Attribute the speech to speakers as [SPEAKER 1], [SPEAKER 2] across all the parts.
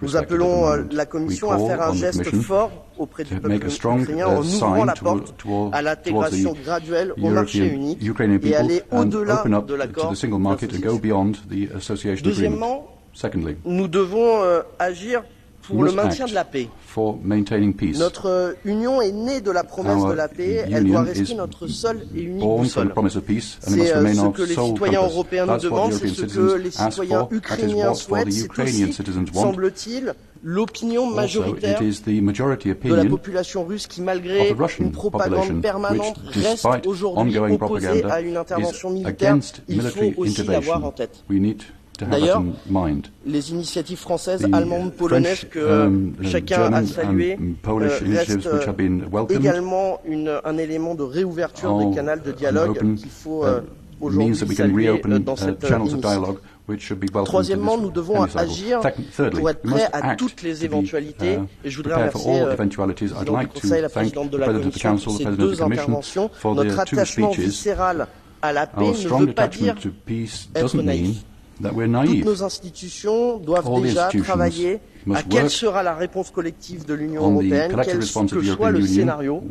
[SPEAKER 1] Nous appelons la Commission à faire un geste fort auprès du peuple ukrainien en ouvrant la porte à l'intégration graduelle au marché unique et aller au-delà de l'accord d'association. Deuxièmement, nous devons agir pour le maintien de la paix. Notre union est née de la promesse de la paix, elle doit rester notre seule et unique boussole. C'est ce que les citoyens européens nous demandent, c'est ce que les citoyens ukrainiens souhaitent, c'est aussi, semble-t-il, l'opinion majoritaire de la population russe qui, malgré une propagande permanente, reste aujourd'hui opposée à une intervention militaire. Il faut aussi l'avoir en tête. D'ailleurs, les initiatives françaises, allemandes, polonaises que chacun a saluées restent également un élément de réouverture des canaux de dialogue qu'il faut aujourd'hui saluer dans cette initiative. Troisièmement, nous devons agir pour être prêts à toutes les éventualités. Et je voudrais remercier le président du Conseil, la présidente de la Commission pour ces deux interventions. Notre attachement viscéral à la paix ne veut pas dire être naïf. Toutes nos institutions doivent déjà travailler à quelle sera la réponse collective de l'Union européenne, quel que soit le scénario.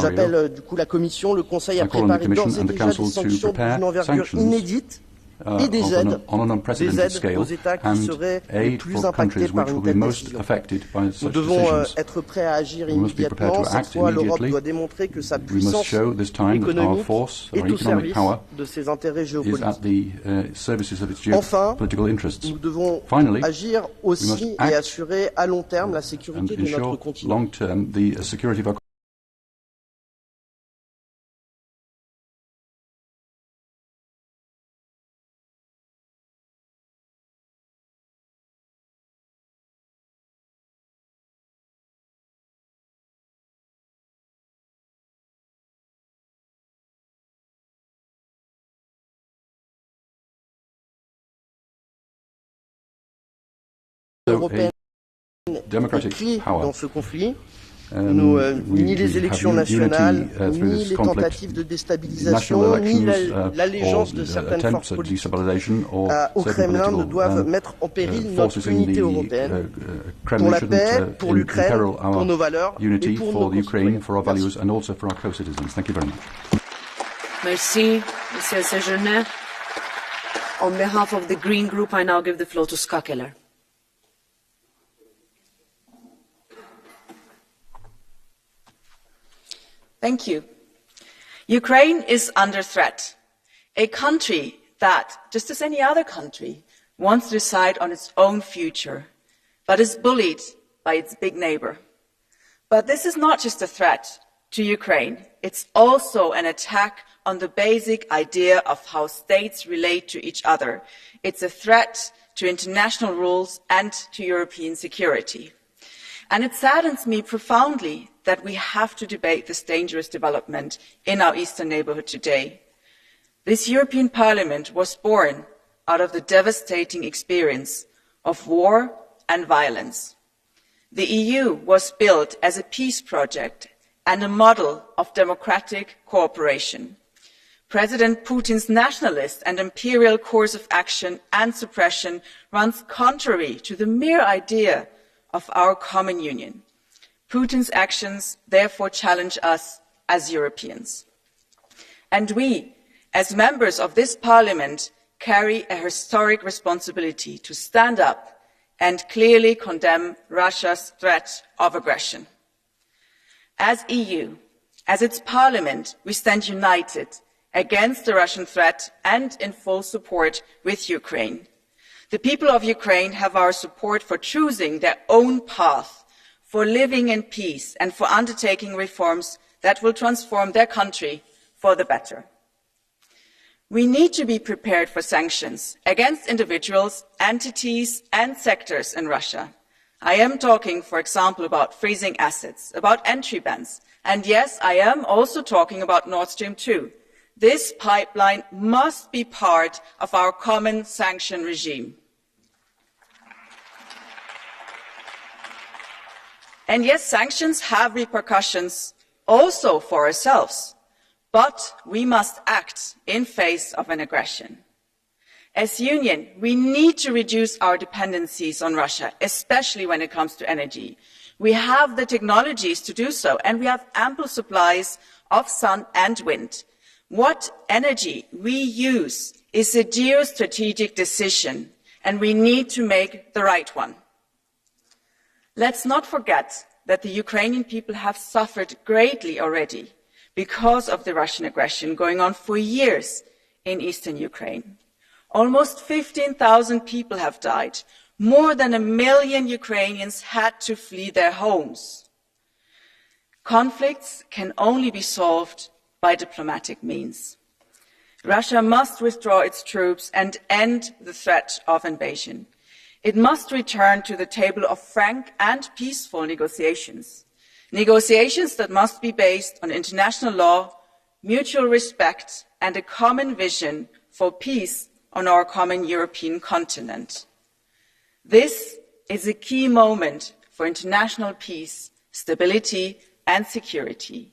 [SPEAKER 1] J'appelle du coup la Commission, le Conseil à préparer d'ores et déjà des sanctions d'une envergure inédite et des aides aux États qui seraient les plus impactés par une telle décision. Nous devons être prêts à agir immédiatement. Cette fois, l'Europe doit démontrer que sa puissance économique est au service de ses intérêts géopolitiques. Enfin, nous devons agir aussi et assurer à long terme la sécurité de notre continent. Européenne est clé dans ce conflit. Ni les élections nationales, ni les tentatives de déstabilisation, ni l'allégeance de certaines forces politiques au Kremlin ne doivent mettre en péril notre unité européenne pour la paix, pour l'Ukraine, pour nos valeurs et pour nos concitoyens.
[SPEAKER 2] Merci, Monsieur Sejourné. On behalf of the Green Group, I now give the floor to Ska Keller.
[SPEAKER 3] Thank you. Ukraine is under threat. A country that, just as any other country, wants to decide on its own future, but is bullied by its big neighbor. But this is not just a threat to Ukraine. It's also an attack on the basic idea of how states relate to each other. It's a threat to international rules and to European security. And it saddens me profoundly that we have to debate this dangerous development in our eastern neighborhood today. This European Parliament was born out of the devastating experience of war and violence. The EU was built as a peace project and a model of democratic cooperation. President Putin's nationalist and imperial course of action and suppression runs contrary to the mere idea of our common union. Putin's actions therefore challenge us as Europeans. And we, as members of this Parliament, carry a historic responsibility to stand up and clearly condemn Russia's threat of aggression. As EU, as its Parliament, we stand united against the Russian threat and in full support with Ukraine. The people of Ukraine have our support for choosing their own path, for living in peace and for undertaking reforms that will transform their country for the better. We need to be prepared for sanctions against individuals, entities and sectors in Russia. I am talking, for example, about freezing assets, about entry bans, and yes, I am also talking about Nord Stream 2. This pipeline must be part of our common sanction regime. And yes, sanctions have repercussions also for ourselves, but we must act in face of an aggression. As Union, we need to reduce our dependencies on Russia, especially when it comes to energy. We have the technologies to do so, and we have ample supplies of sun and wind. What energy we use is a geostrategic decision, and we need to make the right one. Let's not forget that the Ukrainian people have suffered greatly already because of the Russian aggression going on for years in eastern Ukraine. Almost 15,000 people have died. More than 1 million Ukrainians had to flee their homes. Conflicts can only be solved by diplomatic means. Russia must withdraw its troops and end the threat of invasion. It must return to the table of frank and peaceful negotiations. Negotiations that must be based on international law, mutual respect, and a common vision for peace on our common European continent. This is a key moment for international peace, stability, and security.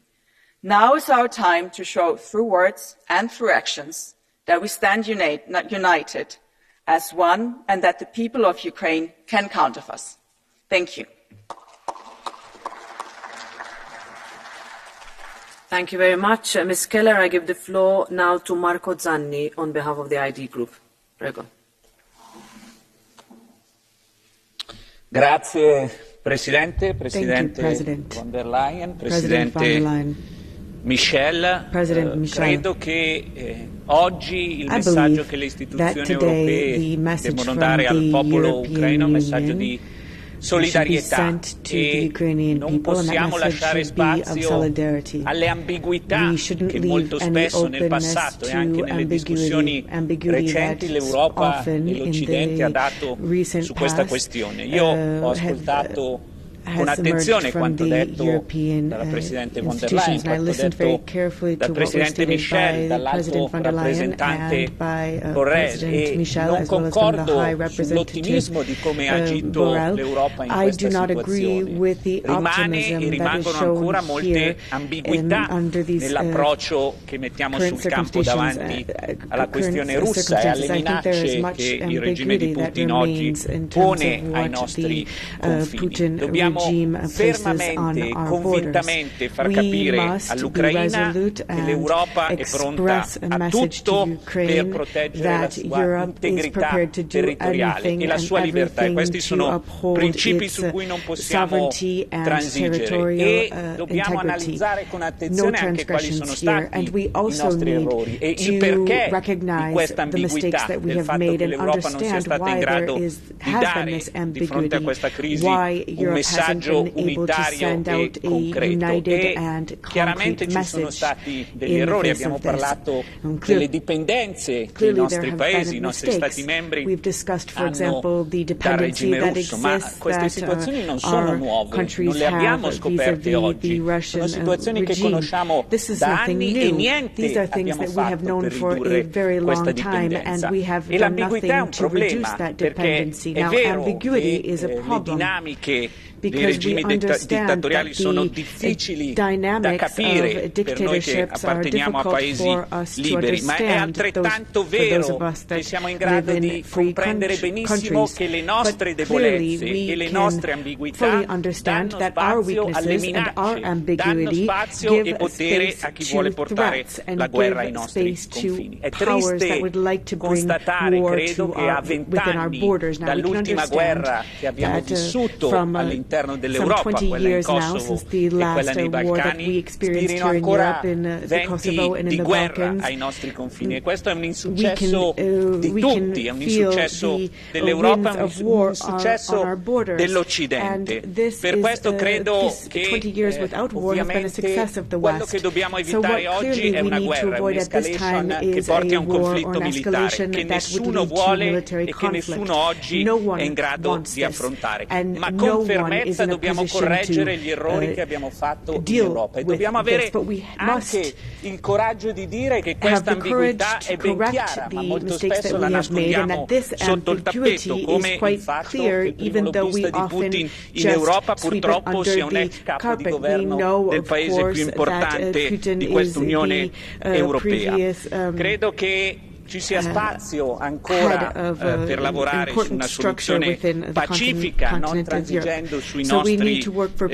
[SPEAKER 3] Now is our time to show through words and through actions that we stand united as one and that the people of Ukraine can count on us. Thank you.
[SPEAKER 2] Thank you very much. Ms. Keller, I give the floor now to Marco Zanni on behalf of the ID Group. Prego.
[SPEAKER 4] Grazie Presidente, Presidente von der Leyen, Presidente Michel. Credo che oggi il messaggio che le istituzioni europee devono dare al popolo ucraino è un messaggio di solidarietà e non possiamo lasciare spazio alle ambiguità che molto spesso nel passato e anche nelle discussioni recenti l'Europa e l'Occidente ha dato su questa questione. Io ho ascoltato con attenzione quanto detto dalla Presidente von der Leyen, quanto detto dal Presidente Michel, dall'alto rappresentante Borrell e non concordo sull'ottimismo di come ha agito l'Europa in questa situazione. Rimane e rimangono ancora molte ambiguità nell'approccio che mettiamo sul campo davanti alla questione russa e alle minacce che il regime di Putin oggi pone ai nostri confini. Dobbiamo fermamente e convintamente far capire all'Ucraina che l'Europa è pronta a tutto per proteggere la sua integrità territoriale e la sua libertà. E questi sono principi su cui non possiamo transigere e dobbiamo analizzare con attenzione anche quali sono stati i nostri errori e il perché di questa ambiguità, del fatto che l'Europa non sia stata in grado di dare di fronte a questa crisi un messaggio unitario e concreto e chiaramente ci sono stati degli errori, abbiamo parlato delle dipendenze che i nostri paesi, i nostri Stati membri hanno dal regime russo, ma queste situazioni non sono nuove, non le abbiamo scoperte oggi, sono situazioni che conosciamo da anni e niente abbiamo fatto per ridurre questa dipendenza e l'ambiguità è un problema perché è vero che le dinamiche dei regimi dittatoriali sono difficili da capire per noi che apparteniamo a paesi liberi, ma è altrettanto vero che siamo in grado di comprendere benissimo che le nostre debolezze e le nostre ambiguità danno spazio alle minacce, danno spazio e potere a chi vuole portare la guerra ai nostri confini. È triste constatare, credo, che a 20 anni dall'ultima guerra che abbiamo vissuto all'interno dell'Europa, quella in Kosovo e quella nei Balcani, spirino ancora venti di guerra ai nostri confini e questo è un insuccesso di tutti, è un insuccesso dell'Europa, è un insuccesso dell'Occidente. Per questo credo che ovviamente quello che dobbiamo evitare oggi è una guerra, un'escalation che porti a un conflitto militare che nessuno vuole e che nessuno oggi è in grado di affrontare, ma con fermezza dobbiamo correggere gli errori che abbiamo fatto in Europa e dobbiamo avere anche il coraggio di dire che questa ambiguità è ben chiara, ma molto spesso la nascondiamo sotto il tappeto, come il fatto che il primo lobbista di Putin in Europa purtroppo sia un ex capo di governo del paese più importante di questa Unione Europea. Credo che ci sia spazio ancora per lavorare su una soluzione pacifica, non transigendo sui nostri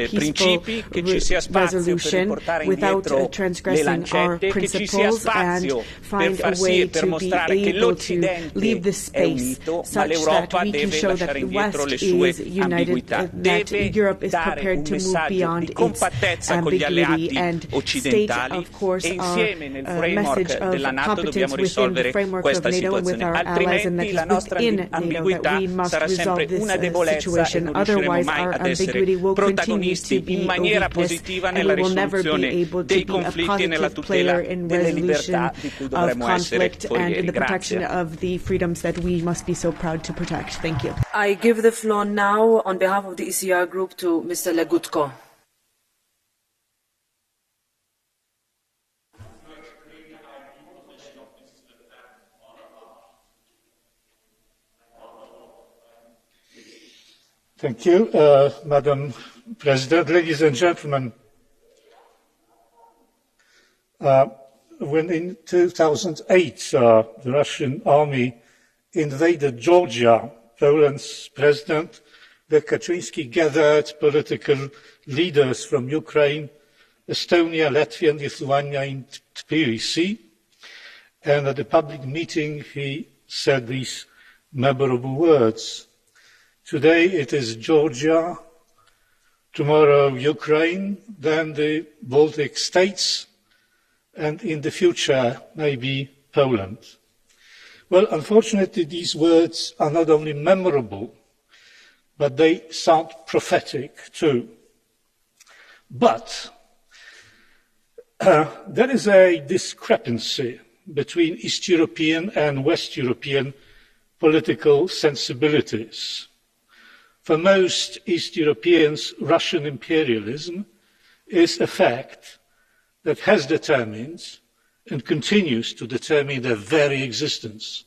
[SPEAKER 4] principi, che ci sia spazio per riportare indietro le lancette, che ci sia spazio per far sì e per mostrare che l'Occidente è unito, ma l'Europa deve lasciare indietro le sue ambiguità, deve dare un messaggio di compattezza con gli alleati occidentali e insieme nel framework della NATO dobbiamo risolvere questa situazione, altrimenti la nostra ambiguità sarà sempre una debolezza e non riusciremo mai ad essere protagonisti in maniera positiva nella risoluzione dei conflitti e nella tutela delle libertà di cui dovremmo essere forieri. Grazie.
[SPEAKER 2] I give the floor now on behalf of the ECR group to Mr. Legutko.
[SPEAKER 5] Thank you, Madam President. Ladies and gentlemen, when in 2008 the Russian army invaded Georgia, Poland's President Lech Kaczynski gathered political leaders from Ukraine, Estonia, Latvia and Lithuania in Tbilisi, and at a public meeting he said these memorable words: "Today it is Georgia, tomorrow Ukraine, then the Baltic states, and in the future maybe Poland." Well, unfortunately, these words are not only memorable, but they sound prophetic too. But there is a discrepancy between East European and West European political sensibilities. For most East Europeans, Russian imperialism is a fact that has determined and continues to determine their very existence.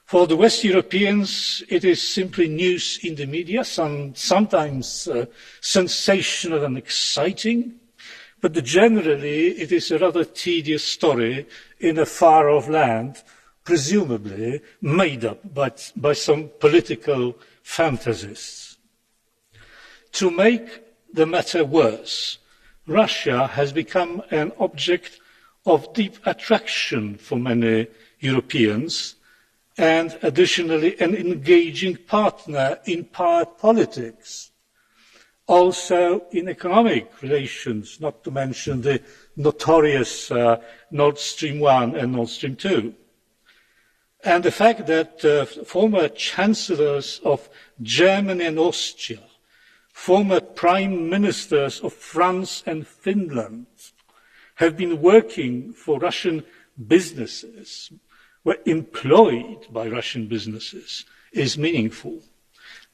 [SPEAKER 5] For the West Europeans, it is simply news in the media, sometimes sensational and exciting, but generally it is a rather tedious story in a far-off land, presumably made up by some political fantasists. To make the matter worse, Russia has become an object of deep attraction for many Europeans and additionally an engaging partner in power politics, also in economic relations, not to mention the notorious Nord Stream 1 and Nord Stream 2. And the fact that former chancellors of Germany and Austria, former prime ministers of France and Finland have been working for Russian businesses, were employed by Russian businesses, is meaningful.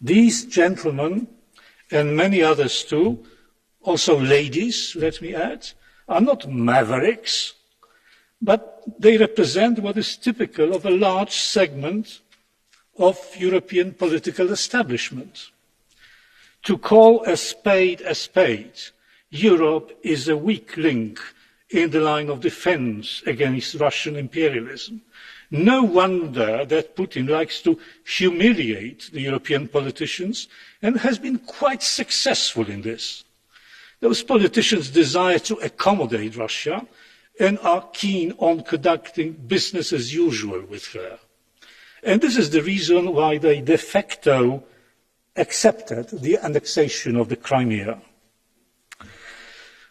[SPEAKER 5] These gentlemen, and many others too, also ladies, let me add, are not mavericks, but they represent what is typical of a large segment of European political establishment. To call a spade, Europe is a weak link in the line of defense against Russian imperialism. No wonder that Putin likes to humiliate the European politicians and has been quite successful in this. Those politicians desire to accommodate Russia and are keen on conducting business as usual with her. And this is the reason why they de facto accepted the annexation of the Crimea.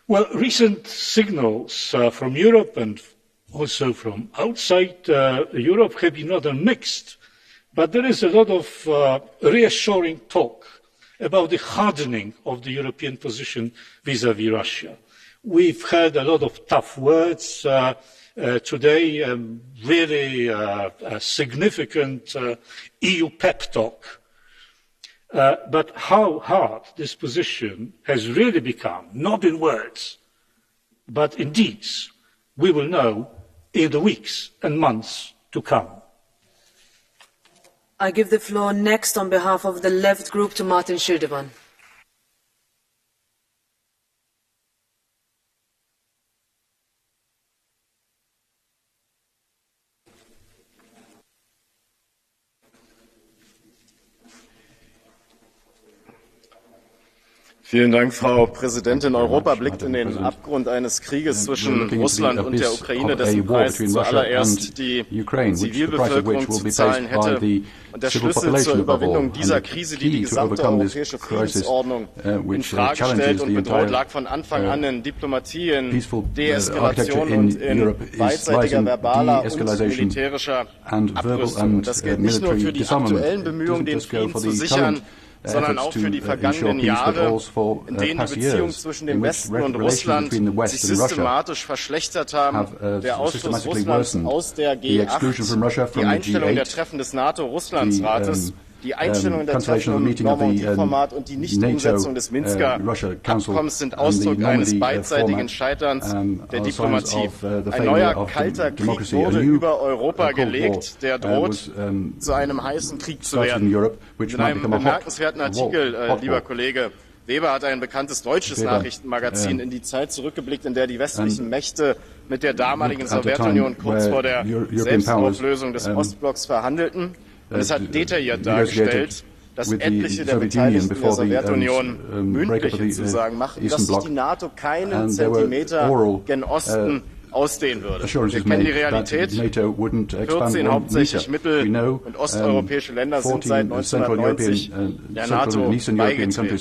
[SPEAKER 5] Well, recent signals from Europe and also from outside Europe have been rather mixed, but there is a lot of reassuring talk about the hardening of the European position vis-à-vis Russia. We've heard a lot of tough words today, really a significant EU pep talk. But how hard this position has really become, not in words, but in deeds, we will know in the weeks and months to come.
[SPEAKER 2] I give the floor next on behalf of the Left Group to Martin Schildewan.
[SPEAKER 6] Vielen Dank, Frau Präsidentin. Europa blickt in den Abgrund eines Krieges zwischen Russland und der Ukraine, dessen Preis zuallererst die Zivilbevölkerung zu zahlen hätte. Und der Schlüssel zur Überwindung dieser Krise, die die gesamte europäische Friedensordnung in Frage stellt und bedroht, lag von Anfang an in Diplomatie, in Deeskalation und in beidseitiger verbaler und militärischer Abrüstung. Und das gilt nicht nur für die aktuellen Bemühungen, den Frieden zu sichern, sondern auch für die vergangenen Jahre, in denen die Beziehungen zwischen dem Westen und Russland sich systematisch verschlechtert haben. Der Ausschluss Russlands aus der G8, die Einstellung der Treffen des NATO-Russlandsrates, die Einstellung der Treffen im Normandie-Format und die Nichtumsetzung des Minsker Abkommens sind Ausdruck eines beidseitigen Scheiterns der Diplomatie. Ein neuer kalter Krieg wurde über Europa gelegt, der droht, zu einem heißen Krieg zu werden. In einem bemerkenswerten Artikel, lieber Kollege Weber, hat ein bekanntes deutsches Nachrichtenmagazin in die Zeit zurückgeblickt, in der die westlichen Mächte mit der damaligen Sowjetunion kurz vor der Selbstauflösung des Ostblocks verhandelten. Und es hat detailliert dargestellt, dass etliche der Beteiligten der Sowjetunion mündliche Zusagen machten, dass sich die NATO keinen Zentimeter gen Osten ausdehnen würde. Wir kennen die Realität. 14 hauptsächlich mittel- und osteuropäische Länder sind seit 1990 der NATO beigetreten.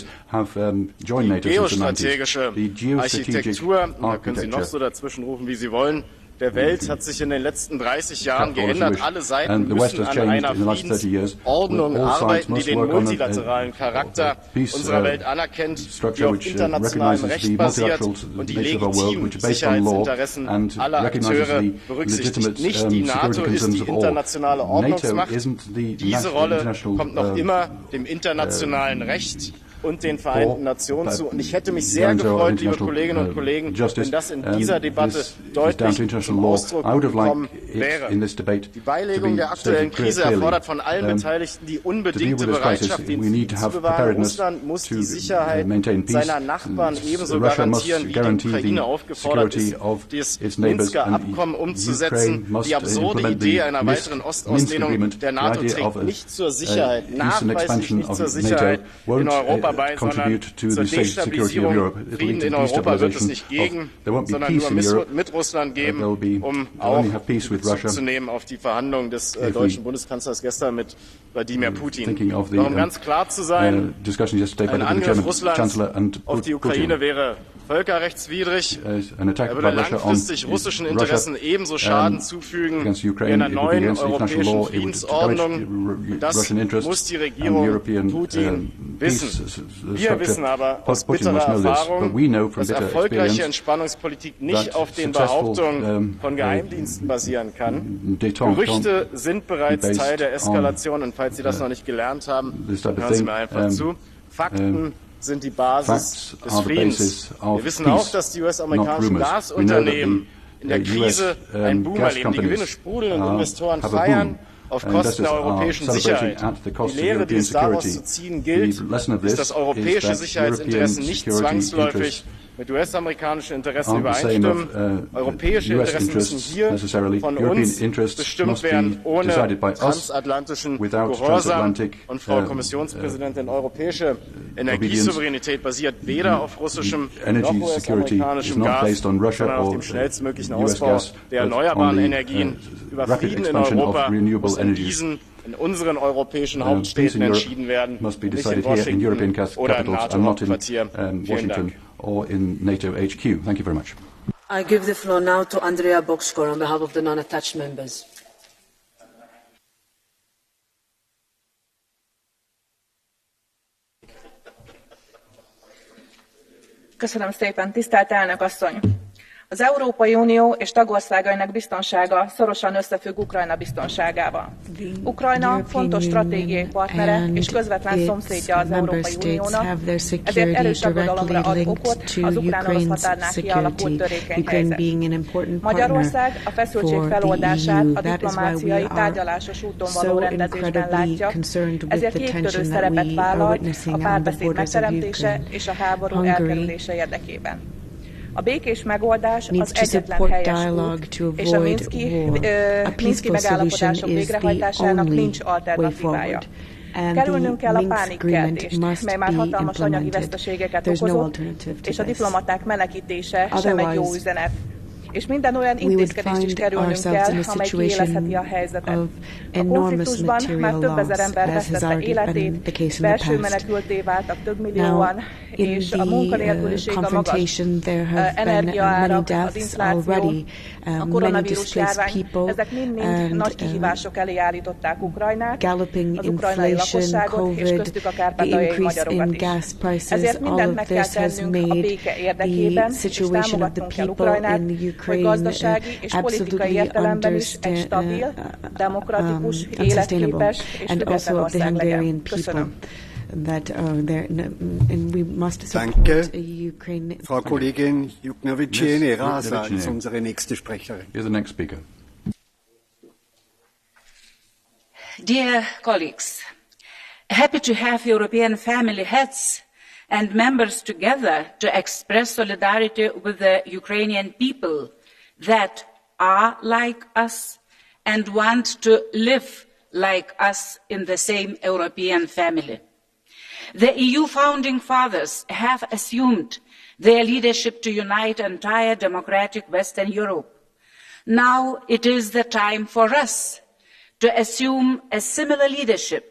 [SPEAKER 6] Die geostrategische Architektur, da können Sie noch so dazwischen rufen, wie Sie wollen, der Welt hat sich in den letzten 30 Jahren geändert. Alle Seiten müssen an einer Friedensordnung arbeiten, die den multilateralen Charakter unserer Welt anerkennt, die auf internationalem Recht basiert und die legitimen Sicherheitsinteressen aller Akteure berücksichtigt. Nicht die NATO ist die internationale Ordnungsmacht. Diese Rolle kommt noch immer dem internationalen Recht und den Vereinten Nationen zu. Und ich hätte mich sehr gefreut, liebe Kolleginnen und Kollegen, wenn das in dieser Debatte deutlich zum Ausdruck gekommen wäre. Die Beilegung der aktuellen Krise erfordert von allen Beteiligten die unbedingte Bereitschaft, den Frieden zu bewahren. Russland muss die Sicherheit seiner Nachbarn ebenso garantieren, wie die Ukraine aufgefordert ist, das Minsker Abkommen umzusetzen. Die absurde Idee einer weiteren Ostausdehnung der NATO trägt nicht zur Sicherheit, nachweislich nicht zur Sicherheit in Europa bei, sondern zur Destabilisierung. Frieden in Europa wird es nicht geben, sondern nur mit Russland geben, um auch Bezug zu nehmen auf die Verhandlungen des deutschen Bundeskanzlers gestern mit Wladimir Putin. Um ganz klar zu sein, ein Angriff Russlands auf die Ukraine wäre völkerrechtswidrig. Er würde langfristig russischen Interessen ebenso Schaden zufügen wie einer neuen europäischen Friedensordnung. Das muss die Regierung Putin wissen. Wir wissen aber aus bitterer Erfahrung, dass erfolgreiche Entspannungspolitik nicht auf den Behauptungen von Geheimdiensten basieren kann. Gerüchte sind bereits Teil der Eskalation und falls Sie das noch nicht gelernt haben, hören Sie mir einfach zu. Fakten sind die Basis des Friedens. Wir wissen auch, dass die US-amerikanischen Gasunternehmen in der Krise einen Boom erleben. Die Gewinne sprudeln und Investoren feiern auf Kosten der europäischen Sicherheit. Die Lehre, die es daraus zu ziehen gilt, ist, dass europäische Sicherheitsinteressen nicht zwangsläufig mit US-amerikanischen Interessen übereinstimmen. Europäische Interessen müssen hier von uns bestimmt werden, ohne transatlantischen Gehorsam. Und Frau Kommissionspräsidentin, europäische Energiesouveränität basiert weder auf russischem noch US-amerikanischem Gas, sondern auf dem schnellstmöglichen Ausbau der erneuerbaren Energien. Über Frieden in Europa muss in unseren europäischen Hauptstädten entschieden werden, nicht in Washington oder im NATO-Hauptquartier. Vielen Dank.
[SPEAKER 1] Or in NATO HQ. Thank you very much.
[SPEAKER 2] I give the floor now to Andrea Boxkor on behalf of the non-attached members.
[SPEAKER 3] Köszönöm szépen, tisztelt elnök asszony! Az Európai Unió és tagországainak biztonsága szorosan összefügg Ukrajna biztonságával. Ukrajna fontos stratégiai partnere és közvetlen szomszédja az Európai Uniónak, ezért erős aggodalomra ad okot az ukrán-orosz határnál kialakult törékeny helyzet. Magyarország a feszültség feloldását a diplomáciai tárgyalásos úton való rendezésben látja, ezért jégtörő szerepet vállal a párbeszéd megteremtése és a háború elkerülése érdekében. A békés megoldás az egyetlen helyes út, és a minszki megállapodások végrehajtásának nincs alternatívája. Kerülnünk kell a pánikkeltést, mely már hatalmas anyagi veszteségeket okozott, és a diplomaták menekítése sem egy jó üzenet. És minden olyan intézkedést is kerülnünk kell, amely kiélezheti a helyzetet. A konfliktusban már több ezer ember vesztette életét, belső menekültté váltak több millióan, és a munkanélküliség, a magas energiaárak, az infláció, a koronavírus járvány, ezek mind-mind nagy kihívások elé állították Ukrajnát, az ukrajnai lakosságot, és köztük a kárpátaljai magyarokat is. Ezért mindent meg kell tennünk a béke érdekében, és támogatnunk kell Ukrajnát, hogy gazdasági és politikai értelemben is egy stabil, demokratikus, életképes és független ország legyen. Köszönöm.
[SPEAKER 7] Danke. Frau Kollegin Juknovic-Jene Rasa ist unsere nächste Sprecherin.
[SPEAKER 1] Here's the next speaker.
[SPEAKER 8] Dear colleagues, happy to have European family heads and members together to express solidarity with the Ukrainian people that are like us and want to live like us in the same European family. The EU founding fathers have assumed their leadership to unite entire democratic Western Europe. Now it is the time for us to assume a similar leadership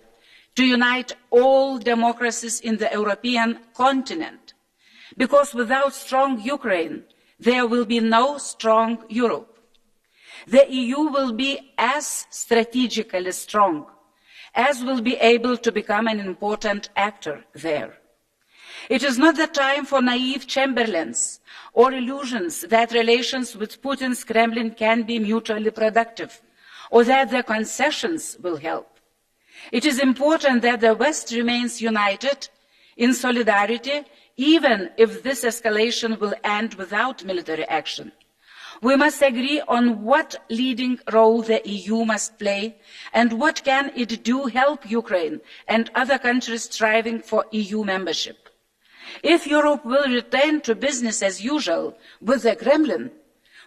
[SPEAKER 8] to unite all democracies in the European continent, because without strong Ukraine, there will be no strong Europe. The EU will be as strategically strong as will be able to become an important actor there. It is not the time for naive Chamberlains or illusions that relations with Putin's Kremlin can be mutually productive or that their concessions will help. It is important that the West remains united in solidarity, even if this escalation will end without military action. We must agree on what leading role the EU must play and what can it do to help Ukraine and other countries striving for EU membership. If Europe will return to business as usual with the Kremlin,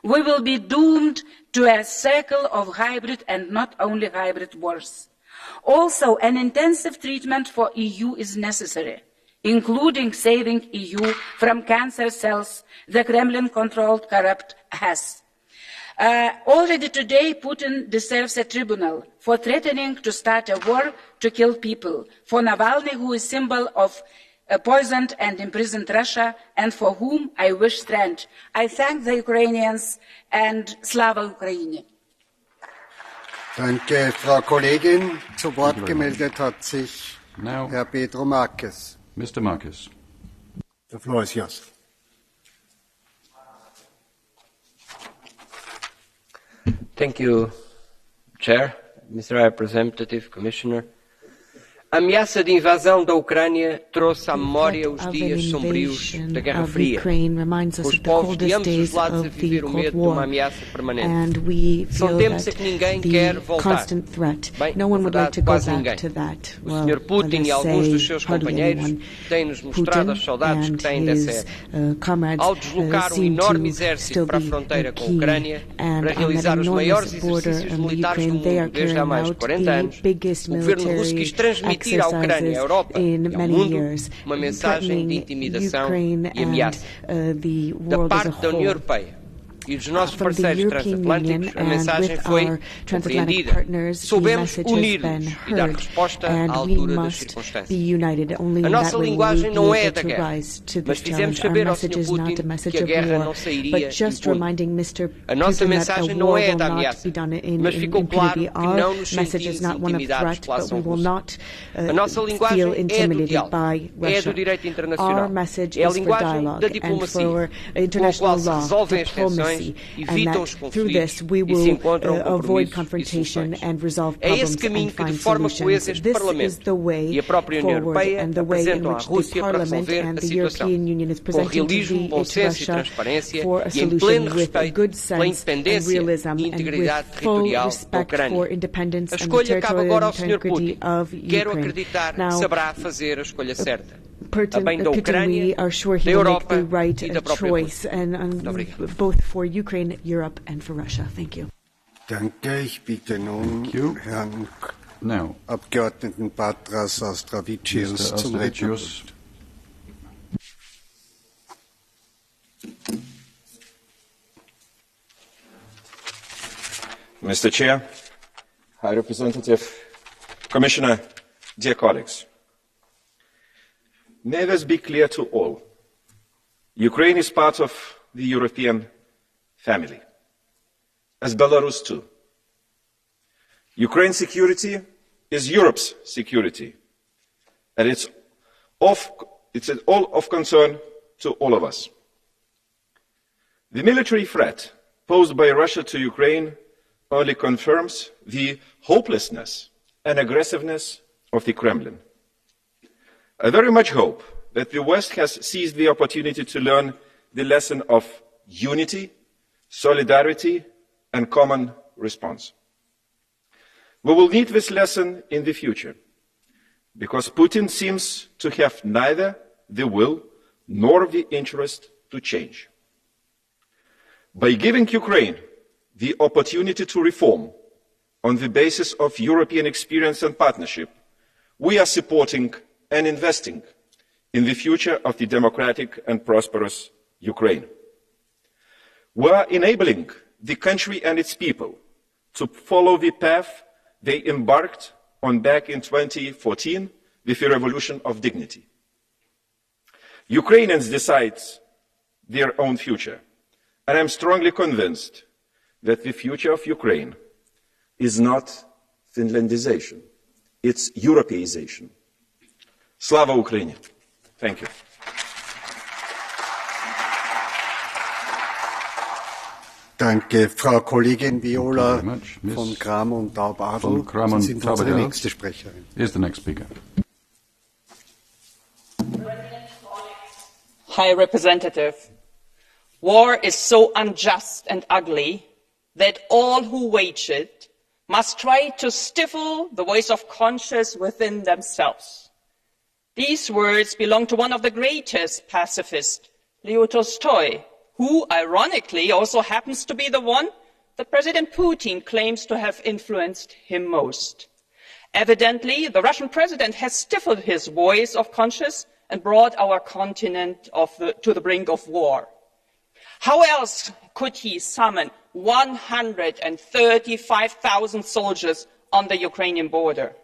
[SPEAKER 8] we will be doomed to a cycle of hybrid and not only hybrid wars. Also, an intensive treatment for EU is necessary, including saving EU from cancer cells the Kremlin-controlled corrupt has. Already today, Putin deserves a tribunal for threatening to start a war to kill people, for Navalny, who is a symbol of poisoned and imprisoned Russia, and for whom I wish strength. I thank the Ukrainians and Slava Ukraini.
[SPEAKER 7] Danke, Frau Kollegin. Zu Wort gemeldet hat sich Herr Pedro Marques.
[SPEAKER 1] Mr. Marques.
[SPEAKER 7] The floor is yours.
[SPEAKER 9] Thank you, Chair, Mr. Representative, Commissioner. A ameaça de invasão da Ucrânia trouxe à memória os dias sombrios da Guerra Fria. Os povos de ambos os lados a viver o medo de uma ameaça permanente. São tempos a que ninguém quer voltar. Bem, na verdade, quase ninguém. O Sr. Putin e alguns dos seus companheiros têm-nos mostrado as saudades que têm dessa época. Ao deslocar um enorme exército para a fronteira com a Ucrânia, para realizar os maiores exercícios militares do mundo desde há mais de 40 anos, o governo russo quis transmitir à Ucrânia, à Europa e ao mundo uma mensagem de intimidação e ameaça. Da parte da União Europeia e dos nossos parceiros transatlânticos, a mensagem foi compreendida. Soubemos unir-nos e dar resposta à altura das circunstâncias. A nossa linguagem não é da guerra, mas fizemos saber ao Sr. Putin que a guerra não sairia impune. A nossa mensagem não é da ameaça, mas ficou claro que não nos sentimos intimidados pela ação russa. A nossa linguagem é do diálogo, é do direito internacional, é a linguagem da diplomacia, com a qual se resolvem as tensões, evitam os conflitos e se encontram compromissos e soluções. É esse caminho que, de forma coesa, este Parlamento e a própria União Europeia apresentam à Rússia para resolver a situação, com realismo, bom senso e transparência e em pleno respeito pela independência e integridade territorial da Ucrânia. A escolha cabe agora ao Sr. Putin. Quero acreditar que saberá fazer a escolha certa. A bem da Ucrânia, da Europa e da própria Rússia. Muito obrigado.
[SPEAKER 10] Both for Ukraine, Europe and for Russia. Thank you.
[SPEAKER 7] Danke. Ich bitte nun Herrn Abgeordneten Patras Astravicius zum Redner.
[SPEAKER 10] Mr. Chair, High Representative, Commissioner, dear colleagues, may this be clear to all. Ukraine is part of the European family, as Belarus too. Ukraine's security is Europe's security, and it's all of concern to all of us. The military threat posed by Russia to Ukraine only confirms the hopelessness and aggressiveness of the Kremlin. I very much hope that the West has seized the opportunity to learn the lesson of unity, solidarity, and common response. We will need this lesson in the future, because Putin seems to have neither the will nor the interest to change. By giving Ukraine the opportunity to reform on the basis of European experience and partnership, we are supporting and investing in the future of the democratic and prosperous Ukraine. We are enabling the country and its people to follow the path they embarked on back in 2014 with the Revolution of Dignity. Ukrainians decide their own future, and I'm strongly convinced that the future of Ukraine is not Finlandization, it's Europeization. Slava Ukraini. Thank you.
[SPEAKER 7] Danke, Frau Kollegin Viola von Kram und Taubadel. Sie sind unsere nächste Sprecherin.
[SPEAKER 1] Is the next speaker.
[SPEAKER 11] High Representative, war is so unjust and ugly that all who wage it must try to stifle the voice of conscience within themselves. These words belong to one of the greatest pacifists, Leo Tolstoy, who, ironically, also happens to be the one that President Putin claims to have influenced him most. Evidently, the Russian president has stifled his voice of conscience and brought our continent to the brink of war. How else could he summon 135,000 soldiers on the Ukrainian border?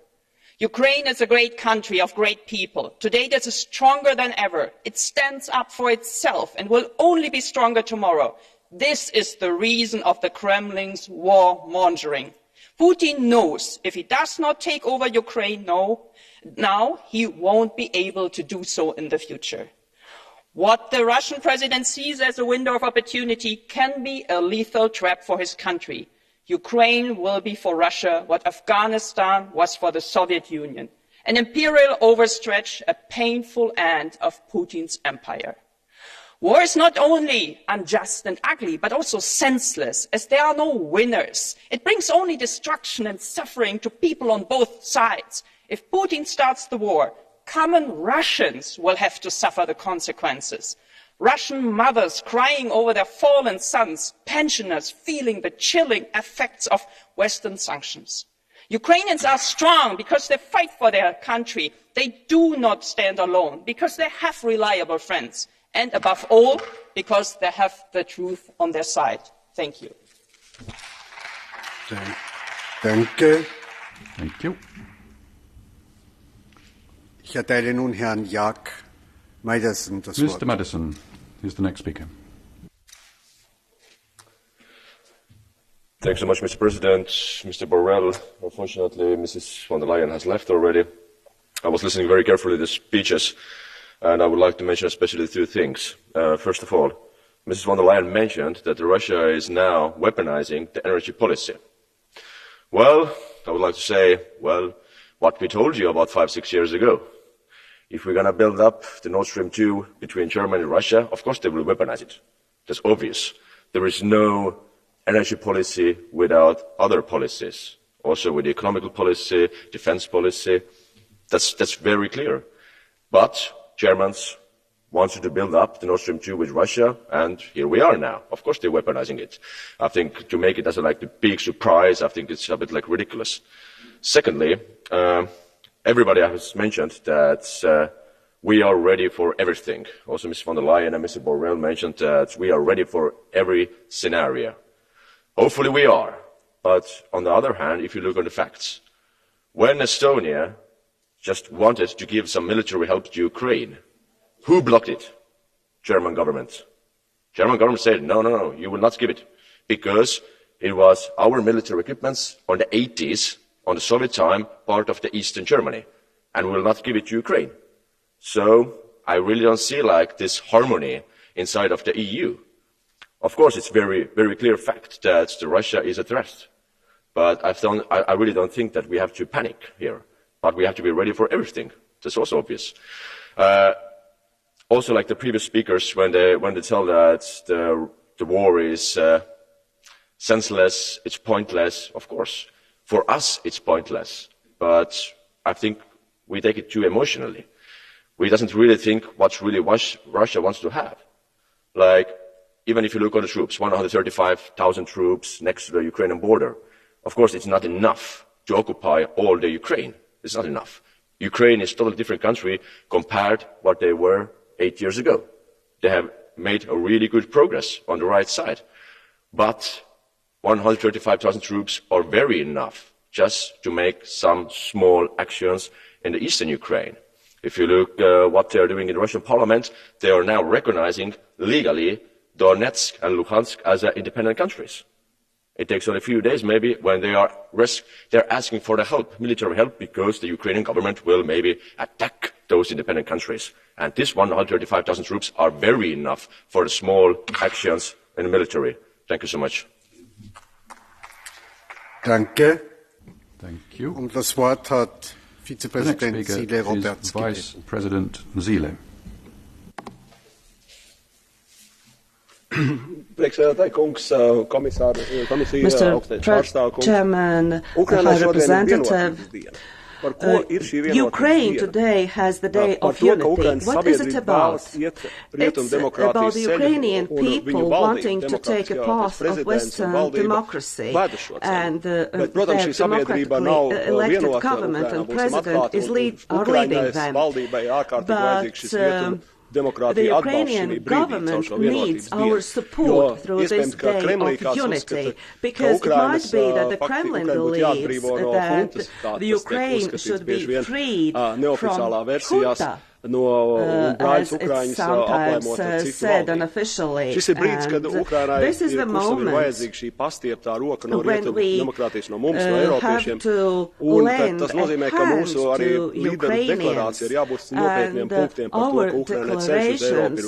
[SPEAKER 11] Ukraine is a great country of great people. Today it is stronger than ever. It stands up for itself and will only be stronger tomorrow. This is the reason of the Kremlin's warmongering. Putin knows if he does not take over Ukraine now, he won't be able to do so in the future. What the Russian president sees as a window of opportunity can be a lethal trap for his country. Ukraine will be for Russia what Afghanistan was for the Soviet Union, an imperial overstretch, a painful end of Putin's empire. War is not only unjust and ugly, but also senseless, as there are no winners. It brings only destruction and suffering to people on both sides. If Putin starts the war, common Russians will have to suffer the consequences. Russian mothers crying over their fallen sons, pensioners feeling the chilling effects of Western sanctions. Ukrainians are strong because they fight for their country. They do not stand alone because they have reliable friends. And above all, because they have the truth on their side. Thank you.
[SPEAKER 7] Danke.
[SPEAKER 1] Thank you.
[SPEAKER 7] Ich erteile nun Herrn Jaak Madison das Wort.
[SPEAKER 1] Mr. Madison is the next speaker.
[SPEAKER 12] Thanks so much, Mr. President. Mr. Borrell, unfortunately, Mrs. von der Leyen has left already. I was listening very carefully to the speeches, and I would like to mention especially two things. First of all, Mrs. von der Leyen mentioned that Russia is now weaponizing the energy policy. Well, I would like to say, well, what we told you about 5-6 years ago. If we're going to build up the Nord Stream 2 between Germany and Russia, of course they will weaponize it. That's obvious. There is no energy policy without other policies. Also with the economical policy, defense policy. That's very clear. But Germans wanted to build up the Nord Stream 2 with Russia, and here we are now. Of course they're weaponizing it. I think to make it as a big surprise, I think it's a bit ridiculous. Secondly, everybody has mentioned that we are ready for everything. Also, Ms. von der Leyen and Mr. Borrell mentioned that we are ready for every scenario. Hopefully we are. But on the other hand, if you look at the facts, when Estonia just wanted to give some military help to Ukraine, who blocked it? German government. German government said, no, you will not give it. Because it was our military equipment on the 80s, on the Soviet time, part of the Eastern Germany. And we will not give it to Ukraine. So I really don't see like this harmony inside of the EU. Of course, it's very, very clear fact that Russia is a threat. But I really don't think that we have to panic here. But we have to be ready for everything. That's also obvious. Also, like the previous speakers, when they tell that the war is senseless, it's pointless, of course. For us, it's pointless. But I think we take it too emotionally. We doesn't really think what really Russia wants to have. Like, even if you look at the troops, 135,000 troops next to the Ukrainian border, of course it's not enough to occupy all the Ukraine. It's not enough. Ukraine is a totally different country compared to what they were 8 years ago. They have made a really good progress on the right side. But 135,000 troops are very enough just to make some small actions in the eastern Ukraine. If you look what they are doing in the Russian parliament, they are now recognizing legally Donetsk and Luhansk as independent countries. It takes only a few days maybe when they're asking for the help, military help, because the Ukrainian government will maybe attack those independent countries. And this 135,000 troops are very enough for the small actions in the military. Thank you so much.
[SPEAKER 7] Danke.
[SPEAKER 1] Thank you.
[SPEAKER 7] Und das Wort hat Vizepräsident Zile Roberts.
[SPEAKER 1] Vice President Zile.
[SPEAKER 13] Mr. Chairman, High Representative, Ukraine today has the Day of Unity. What is it about? It's about the Ukrainian people wanting to take a path of Western democracy, and their democratically elected government and president are leading them. But the Ukrainian government needs our support through this Day of Unity, because it might be that the Kremlin believes that the Ukraine should be freed from junta, as it's sometimes said unofficially. And this is the moment when we have to lend a hand to Ukrainians, and our declarations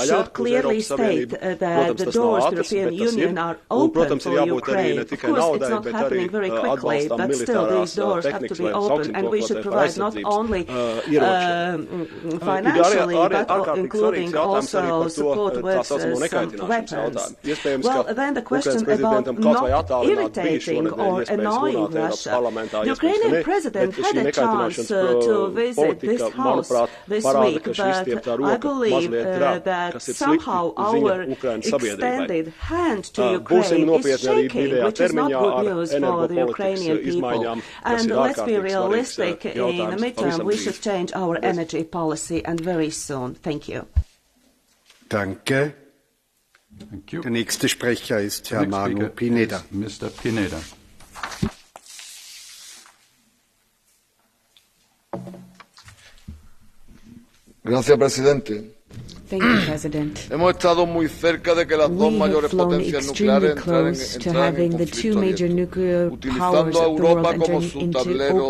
[SPEAKER 13] should clearly state that the doors to the European Union are open to Ukraine. Of course, it's not happening very quickly, but still these doors have to be open, and we should provide not only financially, but including also support with some weapons. Well, then the question about not irritating or annoying Russia. The Ukrainian president had a chance to visit this house this week, but I believe that somehow our extended hand to Ukraine is shaking, which is not good news for the Ukrainian people. And let's be realistic, in the midterm we should change our energy policy, and very soon. Thank you.
[SPEAKER 7] Danke.
[SPEAKER 1] Thank you.
[SPEAKER 7] Der nächste Sprecher ist Herr Manu Pineda.
[SPEAKER 1] Mr. Pineda.
[SPEAKER 14] Gracias, presidente.
[SPEAKER 15] Thank you, President.
[SPEAKER 14] Hemos estado muy cerca de que las dos mayores potencias nucleares entraran en conflicto abierto, utilizando a Europa como su tablero